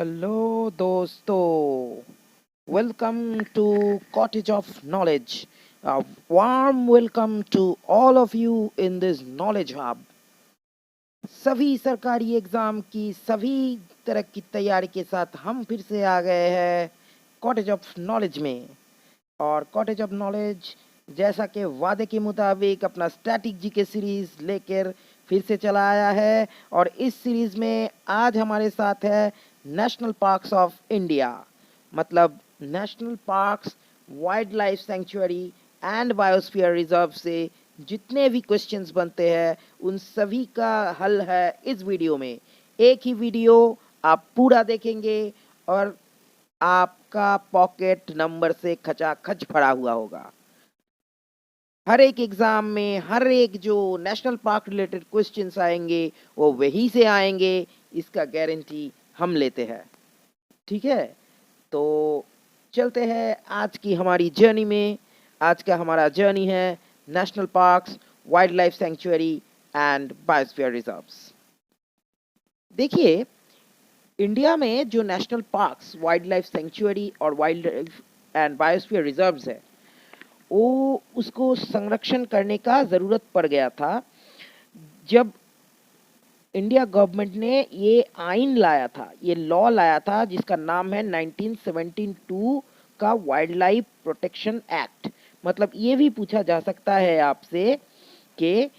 Hello, dosto. Welcome to Cottage of Knowledge. A warm welcome to all of you in this knowledge hub. सभी सरकारी exam की सभी तरह की तैयारी के साथ हम फिर से आ गए हैं कॉटेज ऑफ नॉलेज में। और कॉटेज ऑफ नॉलेज जैसा कि वादे के मुताबिक अपना स्टैटिक जीके सीरीज लेकर फिर से चला आया है। और इस सीरीज में आज हमारे साथ है नेशनल पार्क्स ऑफ इंडिया, मतलब national parks, wild life sanctuary and biosphere reserve से जितने भी क्वेश्चंस बनते हैं उन सभी का हल है इस वीडियो में। एक ही वीडियो आप पूरा देखेंगे और आपका पॉकेट नंबर से खचाखच भरा हुआ होगा। हर एक एग्जाम में हर एक जो नेशनल पार्क रिलेटेड क्वेश्चंस आएंगे वो वही से आएंगे, इसका गारंटी हम लेते हैं। ठीक है, तो चलते हैं आज की हमारी जर्नी में। आज का हमारा जर्नी है national parks, wild life sanctuary and biosphere reserves. देखिए, इंडिया में जो national parks, wild life sanctuary और wild life and biosphere reserves है, वो उसको संरक्षण करने का ज़रूरत पड़ गया था जब इंडिया गवर्नमेंट ने ये आइन लाया था, ये लॉ लाया था जिसका नाम है 1972 का वाइल्ड लाइफ प्रोटेक्शन एक्ट। मतलब ये भी पूछा जा सकता है आपसे कि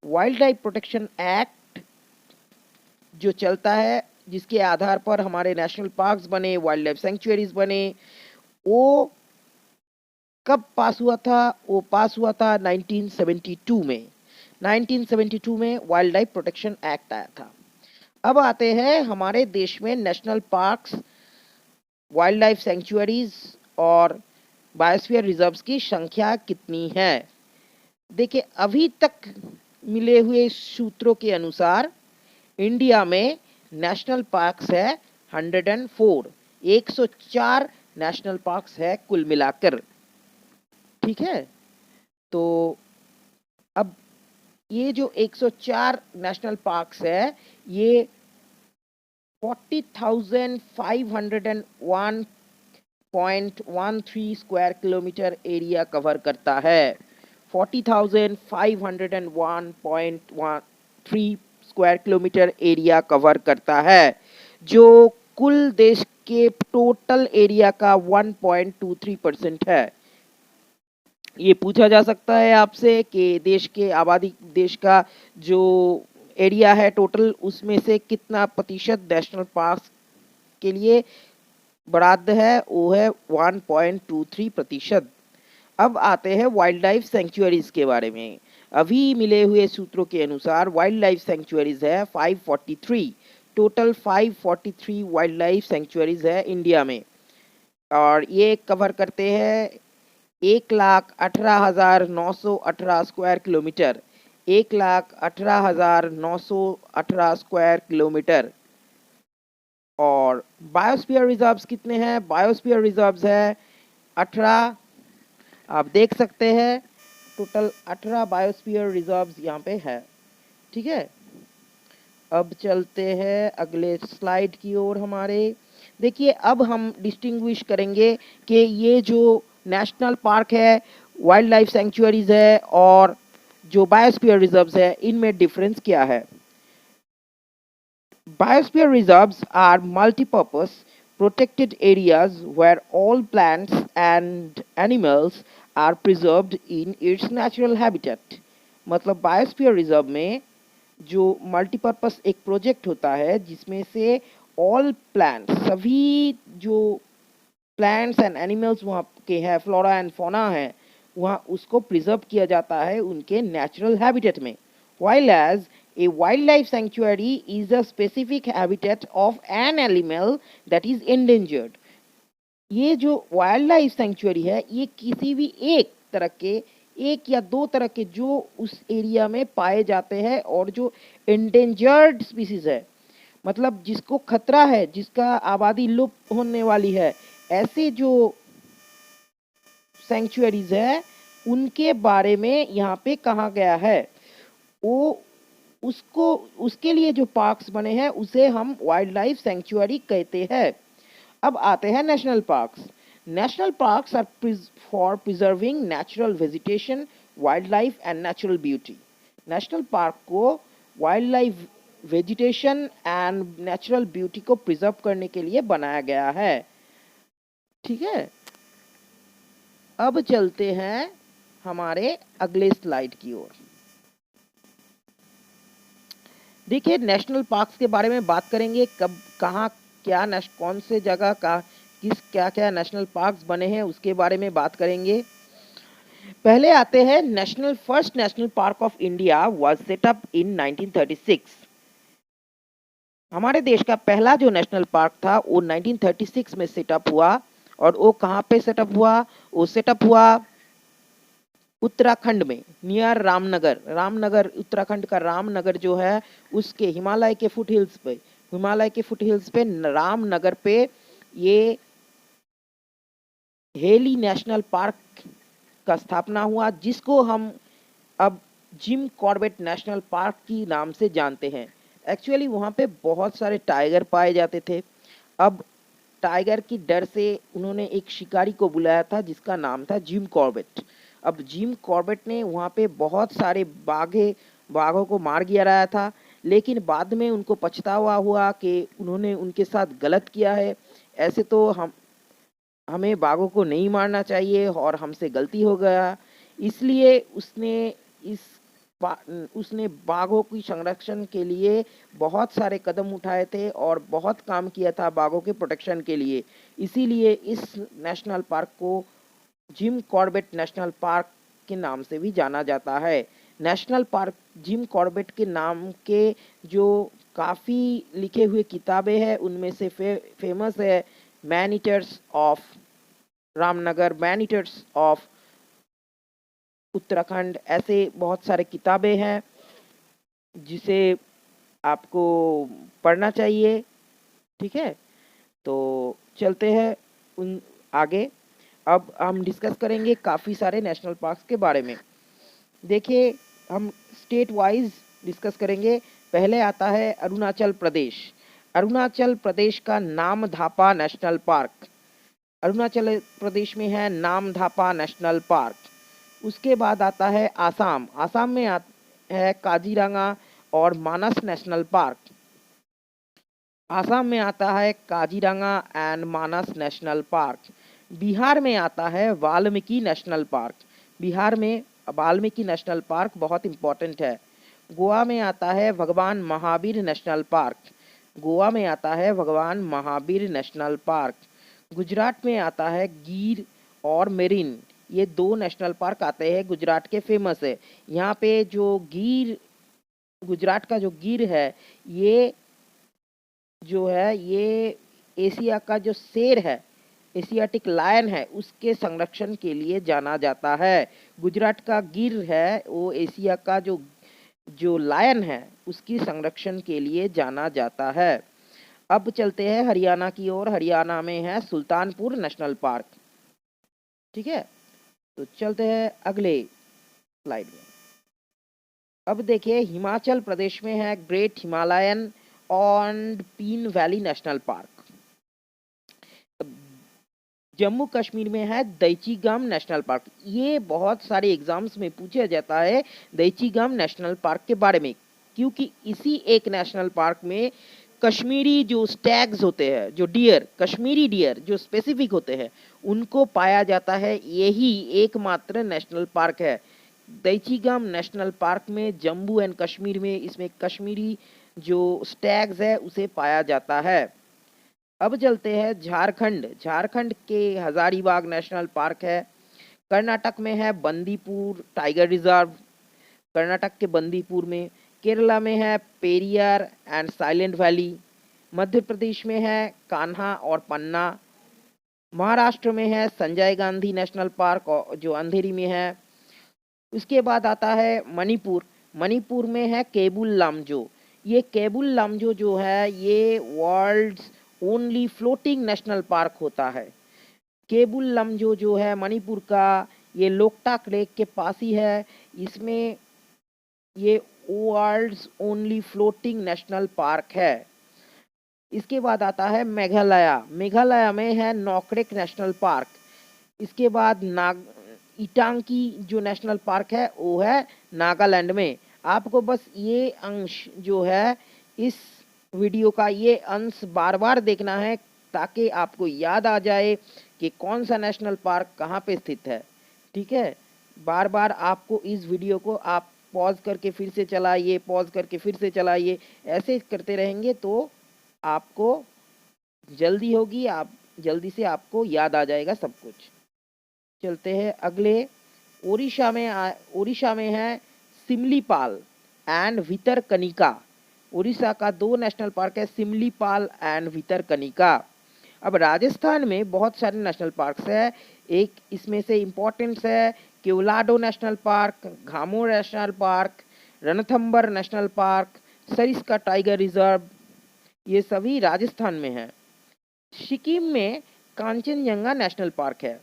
वाइल्ड लाइफ प्रोटेक्शन एक्ट जो चलता है, जिसके आधार पर हमारे नेशनल पार्क्स बने, वाइल्ड लाइफ सेंचुरीज बने, वो कब पास हुआ था? वो पास हुआ था 1972 में। 1972 में वाइल्ड लाइफ प्रोटेक्शन एक्ट आया था। अब आते हैं हमारे देश में national parks, wild life sanctuaries और बायोस्फीयर रिजर्व्स की संख्या कितनी है। देखिए, अभी तक मिले हुए सूत्रों के अनुसार इंडिया में नेशनल पार्क्स है 104, 104 नेशनल पार्क्स है कुल मिलाकर। ठीक है, तो अब ये जो 104 नेशनल पार्क्स है, ये 40,501.13 स्क्वायर किलोमीटर एरिया कवर करता है। 40,501.13 स्क्वायर किलोमीटर एरिया कवर करता है, जो कुल देश के टोटल एरिया का 1.23% है। ये पूछा जा सकता है आपसे कि देश के आबादी, देश का जो एरिया है टोटल, उसमें से कितना प्रतिशत नेशनल पार्क के लिए बराद्द है? वो है 1.23%। अब आते हैं वाइल्ड लाइफ सेंचुरीज के बारे में। अभी मिले हुए सूत्रों के अनुसार वाइल्ड लाइफ सेंचुरीज है 543, टोटल 543 वाइल्ड लाइफ सेंचुरीज है इंडिया में। और ये कवर करते हैं 1,18,918 स्क्वायर किलोमीटर, 1,18,918 स्क्वायर किलोमीटर। और बायोस्फीयर रिजर्व्स कितने हैं? बायोस्फीयर रिजर्व्स है 18, आप देख सकते हैं टोटल 18 बायोस्फीयर रिजर्व्स यहाँ पे है। ठीक है, अब चलते हैं अगले स्लाइड की ओर हमारे। देखिए, अब हम डिस्टिंग्विश करेंगे कि ये जो नेशनल पार्क है, वाइल्ड लाइफ सेंचुरीज है और जो बायोस्फीयर रिजर्व्स है, इनमें डिफरेंस क्या है। Biosphere reserves are multi-purpose protected areas where all plants and animals are preserved in its natural habitat। मतलब बायोस्फीयर रिजर्व में जो मल्टीपर्पस एक प्रोजेक्ट होता है जिसमें से ऑल प्लांट्स, सभी जो प्लांट्स एंड एनिमल्स वहाँ के हैं, फ्लोरा एंड फौना है, वहाँ उसको प्रिजर्व किया जाता है उनके नेचुरल हैबिटेट में। while as a wildlife sanctuary is a specific habitat of an animal that is endangered। ये जो वाइल्ड लाइफ सेंचुरी है, ये किसी भी एक तरह के, एक या दो तरह के जो उस एरिया में पाए जाते हैं और जो एंडेंजर्ड स्पीसीज है, मतलब जिसको खतरा है, जिसका आबादी लुप्त होने वाली है, ऐसे जो सेंचुरीज है उनके बारे में यहाँ पे कहा गया है। वो उसको उसके लिए जो पार्क्स बने हैं उसे हम वाइल्ड लाइफ सेंचुरी कहते हैं। अब आते हैं national parks. National parks are for preserving natural vegetation, wild life and natural beauty. National park को wild life vegetation and natural beauty को प्रिजर्व करने के लिए बनाया गया है। ठीक है, अब चलते हैं हमारे अगले स्लाइड की ओर। देखिए, नेशनल पार्क्स के बारे में बात करेंगे, कब कहाँ क्या कौन से जगह का किस क्या क्या नेशनल पार्क्स बने हैं उसके बारे में बात करेंगे। पहले आते हैं first national park of India was set up in 1936। हमारे देश का पहला जो नेशनल पार्क था वो 1936 में सेटअप हुआ। और वो कहाँ पे सेटअप हुआ? वो सेटअप हुआ उत्तराखंड में, नियर रामनगर। रामनगर, उत्तराखंड का रामनगर जो है उसके हिमालय के फुट हिल्स पे रामनगर पे ये हेली नेशनल पार्क का स्थापना हुआ, जिसको हम अब जिम कॉर्बेट नेशनल पार्क की नाम से जानते हैं। एक्चुअली वहाँ पे बहुत सारे टाइगर पाए जाते थे। अब टाइगर की डर से उन्होंने एक शिकारी को बुलाया था जिसका नाम था जिम कॉर्बेट। अब जिम कॉर्बेट ने वहाँ पे बहुत सारे बाघों को मार गिराया था, लेकिन बाद में उनको पछतावा हुआ कि उन्होंने उनके साथ गलत किया है। ऐसे तो हमें बाघों को नहीं मारना चाहिए और हमसे गलती हो गया। इसलिए इस उसने बाघों की संरक्षण के लिए बहुत सारे कदम उठाए थे और बहुत काम किया था बाघों के प्रोटेक्शन के लिए। इसीलिए इस नेशनल पार्क को जिम कॉर्बेट नेशनल पार्क के नाम से भी जाना जाता है। नेशनल पार्क जिम कॉर्बेट के नाम के जो काफ़ी लिखे हुए किताबें हैं उनमें से फेमस है man eaters of Ramnagar, man eaters of Uttarakhand. ऐसे बहुत सारे किताबें हैं जिसे आपको पढ़ना चाहिए। ठीक है, तो चलते हैं उन आगे। अब हम डिस्कस करेंगे काफ़ी सारे नेशनल पार्क्स के बारे में। देखिए, हम स्टेट वाइज डिस्कस करेंगे। पहले आता है अरुणाचल प्रदेश। अरुणाचल प्रदेश का नामधापा नेशनल पार्क। अरुणाचल प्रदेश में है नामधापा नेशनल पार्क। उसके बाद आता है आसाम। आसाम में है काजीरंगा और मानस नेशनल पार्क। आसाम में आता है Kaziranga and Manas national park. Bihar में आता है वाल्मीकि नेशनल पार्क। बिहार में वाल्मीकि नेशनल पार्क बहुत इम्पोर्टेंट है। गोवा में आता है भगवान महावीर नेशनल पार्क। गोवा में आता है भगवान महावीर नेशनल पार्क। गुजरात में आता है गिर और मेरिन। ये दो नेशनल पार्क आते हैं, गुजरात के फेमस है। यहाँ पे जो गुजरात का जो गिर है ये एशिया का जो शेर है, एशियाटिक लायन है, उसके संरक्षण के लिए जाना जाता है। गुजरात का गिर है वो एशिया का जो लायन है उसकी संरक्षण के लिए जाना जाता है। अब चलते हैं हरियाणा की ओर। हरियाणा में है सुल्तानपुर नेशनल पार्क। ठीक है, तो चलते हैं अगले स्लाइड में। अब देखिए, हिमाचल प्रदेश में है great Himalayan and pin valley national park. Jammu Kashmir में है दैचीगम नेशनल पार्क। ये बहुत सारे एग्जाम्स में पूछा जाता है दैचीगम नेशनल पार्क के बारे में, क्योंकि इसी एक नेशनल पार्क में कश्मीरी जो स्टैग्स होते हैं, जो डियर, कश्मीरी डियर जो स्पेसिफिक होते हैं, उनको पाया जाता है। यही एकमात्र नेशनल पार्क है। दैचीगम नेशनल पार्क में जम्मू एंड कश्मीर में इसमें कश्मीरी जो स्टैग्स है उसे पाया जाता है। अब चलते हैं झारखंड। झारखंड के हजारीबाग नेशनल पार्क है। कर्नाटक में है बंदीपुर टाइगर रिजर्व, कर्नाटक के बंदीपुर में। केरला में है Periyar and silent valley. Madhya Pradesh में है कान्हा और पन्ना। महाराष्ट्र में है संजय गांधी नेशनल पार्क जो अंधेरी में है। उसके बाद आता है मणिपुर। मणिपुर में है केबुल लामजो। ये केबुल लामजो जो है ये world's only floating national park होता है। केबुल लामजो जो है मणिपुर का, ये लोकटाक लेक के पास ही है। इसमें ये world's only floating national park है। इसके बाद आता है मेघालय। मेघालय में है नॉकरेक नेशनल पार्क। इसके बाद इटांकी जो नेशनल पार्क है वो है नागालैंड में। आपको बस ये अंश जो है इस वीडियो का ये अंश बार बार देखना है ताकि आपको याद आ जाए कि कौन सा नेशनल पार्क कहाँ पे स्थित है। ठीक है, बार बार आपको इस वीडियो को आप पॉज करके फिर से चलाइए, पॉज करके फिर से चलाइए। ऐसे करते रहेंगे तो आपको जल्दी होगी, आप जल्दी से आपको याद आ जाएगा सब कुछ। चलते हैं अगले। उड़ीसा में है सिमलीपाल एंड भितरकनिका। उड़ीसा का दो नेशनल पार्क है, सिमलीपाल एंड भितरकनिका। अब राजस्थान में बहुत सारे नेशनल पार्क्स है। एक इसमें से इम्पोर्टेंट है Keoladeo national park, Ghamor national park, Ranthambore national park, Sariska tiger reserve, ये सभी राजस्थान में है। सिक्किम में कांचनजंगा नेशनल पार्क है।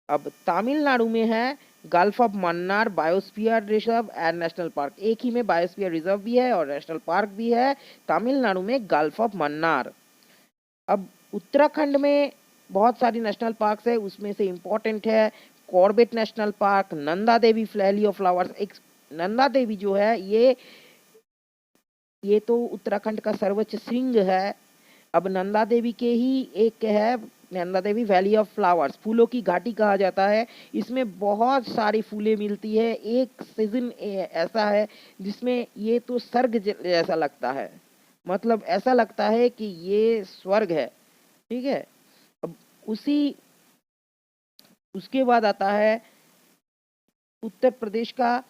अब तमिलनाडु में है gulf of Mannar biosphere reserve and national park. एक ही में बायोस्फीयर रिजर्व भी है और नेशनल पार्क भी है, तमिलनाडु में गल्फ ऑफ मन्नार। अब उत्तराखंड में बहुत सारी नेशनल पार्क्स है, उसमें से इम्पोर्टेंट है Corbett national park, Nanda Devi valley of flowers. एक नंदा देवी जो है ये तो उत्तराखंड का सर्वोच्च श्रृंग है। अब नंदा देवी के ही एक है Nanda Devi valley of flowers, फूलों की घाटी कहा जाता है। इसमें बहुत सारी फूलें मिलती है। एक सीजन ऐसा है जिसमें ये तो स्वर्ग जैसा लगता है, मतलब ऐसा लगता है कि ये स्वर्ग है। ठीक है, अब उसके बाद आता है उत्तर प्रदेश का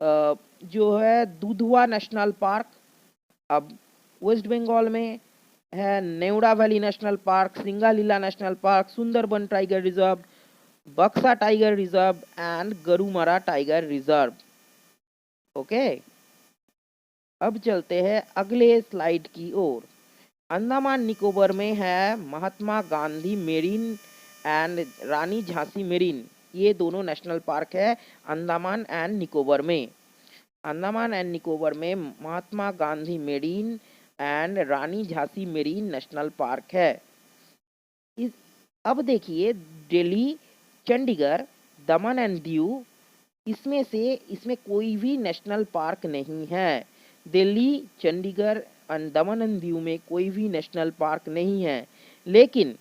जो है दुधवा नेशनल पार्क। अब वेस्ट बंगाल में है Neora Valley national park, Singalila national park, Sundarban tiger reserve, Buxa tiger reserve and Garumara tiger reserve. Okay, अब चलते हैं अगले स्लाइड की ओर। अंडमान निकोबार में है Mahatma Gandhi marine and Rani Jhansi marine. ये दोनों नेशनल पार्क है अंडमान एंड निकोबार में। अंडमान एंड निकोबार में Mahatma Gandhi marine and Rani Jhansi marine national park है। अब देखिए दिल्ली, चंडीगढ़, दमन एंड दीव, इसमें कोई भी नेशनल पार्क नहीं है। Delhi, Chandigarh and Daman and Diu में कोई भी नेशनल पार्क नहीं है। लेकिन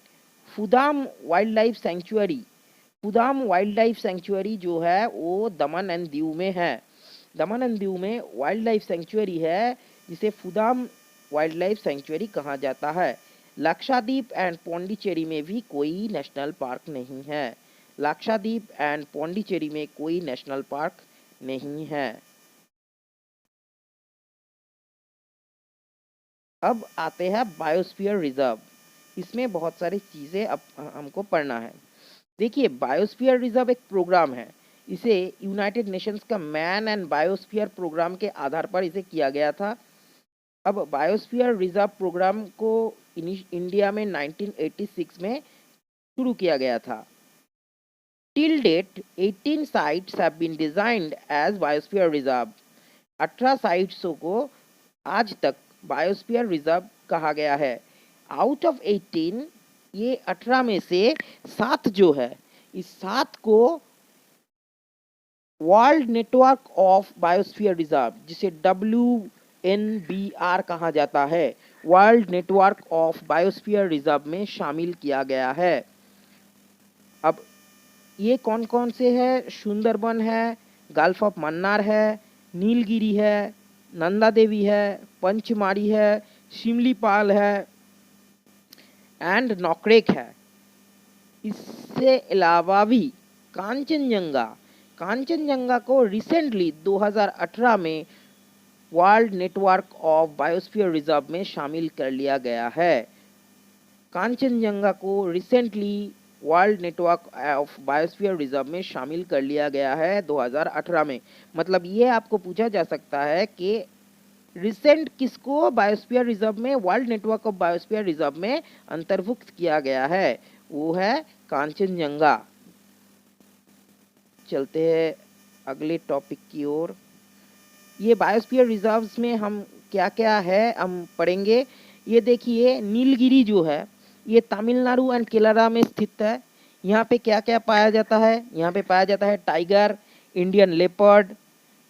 फूदाम वाइल्ड लाइफ सेंचुरी जो है वो दमन एंड दीव में है। दमन एंड दीव में वाइल्ड लाइफ सेंचुरी है जिसे फूदाम वाइल्ड लाइफ सेंचुरी कहा जाता है। लक्षद्वीप एंड पौंडीचेरी में भी कोई नेशनल पार्क नहीं है। लक्षद्वीप एंड पौंडीचेरी में कोई नेशनल पार्क नहीं है। अब आते हैं बायोस्फीयर रिजर्व। इसमें बहुत सारी चीज़ें अब हमको पढ़ना है। देखिए, बायोस्फीयर रिजर्व एक प्रोग्राम है। इसे यूनाइटेड नेशंस का मैन एंड बायोस्फीयर प्रोग्राम के आधार पर इसे किया गया था। अब बायोस्फीयर रिजर्व प्रोग्राम को इंडिया में 1986 में शुरू किया गया था। Till date 18 sites have been designed as biosphere reserve. 18 sites को आज तक बायोस्फीयर रिजर्व कहा गया है। आउट ऑफ 18, ये 18 में से 7 जो है, इस 7 को world network of biosphere reserve, जिसे WNBR कहा जाता है, world network of biosphere reserve में शामिल किया गया है। अब ये कौन कौन से है? सुंदरबन है, गल्फ ऑफ मन्नार है, नीलगिरी है, नंदा देवी है, पंचमारी है, शिमलीपाल है एंड नॉकरेक है। इससे अलावा भी कांचनजंगा को रिसेंटली 2018 में world network of biosphere reserve में शामिल कर लिया गया है। कांचनजंगा को recently world network of biosphere reserve में शामिल कर लिया गया है 2018 में। मतलब ये आपको पूछा जा सकता है कि रिसेंट किसको बायोस्फीयर रिजर्व में, world network of biosphere reserve में अंतर्भुक्त किया गया है, वो है कांचनजंगा। चलते हैं अगले टॉपिक की ओर। ये बायोस्फीयर रिजर्व्स में हम क्या क्या है हम पढ़ेंगे। ये देखिए नीलगिरी जो है ये तमिलनाडु एंड केरला में स्थित है। यहाँ पे क्या क्या पाया जाता है, यहाँ पे पाया जाता है टाइगर, इंडियन लेपर्ड,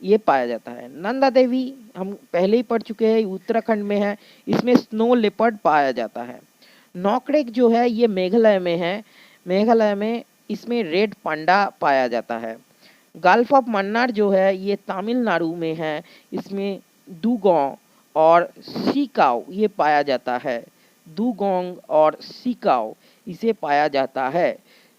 ये पाया जाता है। नंदा देवी हम पहले ही पढ़ चुके हैं, उत्तराखंड में है, इसमें स्नो लेपर्ड पाया जाता है। नॉकरेक जो है ये मेघालय में है, मेघालय में इसमें रेड पांडा पाया जाता है। गल्फ ऑफ मन्नार जो है ये तमिलनाडु में है, इसमें दुगोंग और सिकाओ ये पाया जाता है। दुगोंग और सिकाओ इसे पाया जाता है।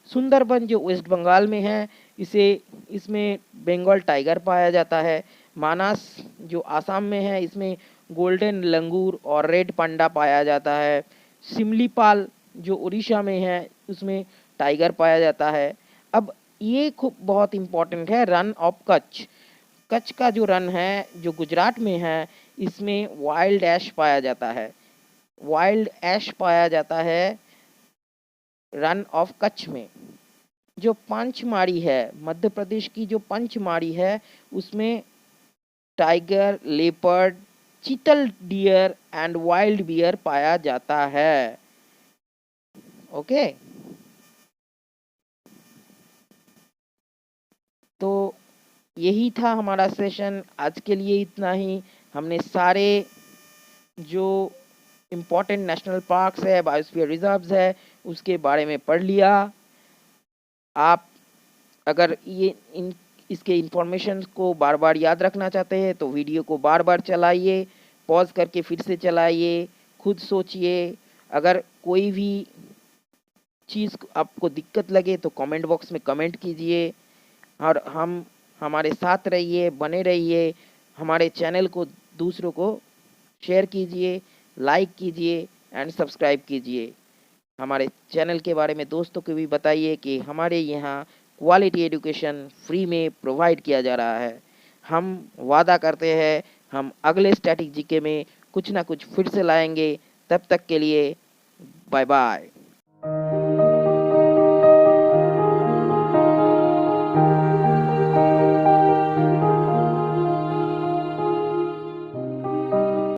सुंदरबन जो वेस्ट बंगाल में है, इसे इसमें बंगाल टाइगर पाया जाता है। मानस जो आसाम में है, इसमें गोल्डन लंगूर और रेड पांडा पाया जाता है। सिमलीपाल जो उड़ीसा में है, उसमें टाइगर पाया जाता है। अब ये खूब बहुत इम्पोर्टेंट है, रन ऑफ कच्छ। कच्छ का जो रन है जो गुजरात में है, इसमें वाइल्ड ऐश पाया जाता है, वाइल्ड ऐश पाया जाता है रन ऑफ कच्छ में। जो पंचमाड़ी है, मध्य प्रदेश की जो पंचमाड़ी है, उसमें टाइगर, लेपर्ड, चीतल डियर एंड वाइल्ड बियर पाया जाता है। ओके, तो यही था हमारा सेशन आज के लिए, इतना ही। हमने सारे जो इम्पोर्टेंट नेशनल पार्क्स है, बायोस्फीयर रिजर्व्स है, उसके बारे में पढ़ लिया। आप अगर ये इसके इंफॉर्मेशन को बार बार याद रखना चाहते हैं तो वीडियो को बार बार चलाइए, पॉज करके फिर से चलाइए, खुद सोचिए। अगर कोई भी चीज़ आपको दिक्कत लगे तो कमेंट बॉक्स में कमेंट कीजिए, और हमारे साथ रहिए, बने रहिए। हमारे चैनल को दूसरों को शेयर कीजिए, लाइक कीजिए एंड सब्सक्राइब कीजिए। हमारे चैनल के बारे में दोस्तों को भी बताइए कि हमारे यहाँ क्वालिटी एजुकेशन फ्री में प्रोवाइड किया जा रहा है। हम वादा करते हैं हम अगले स्टैटिक जीके में कुछ ना कुछ फिर से लाएंगे। तब तक के लिए बाय बाय।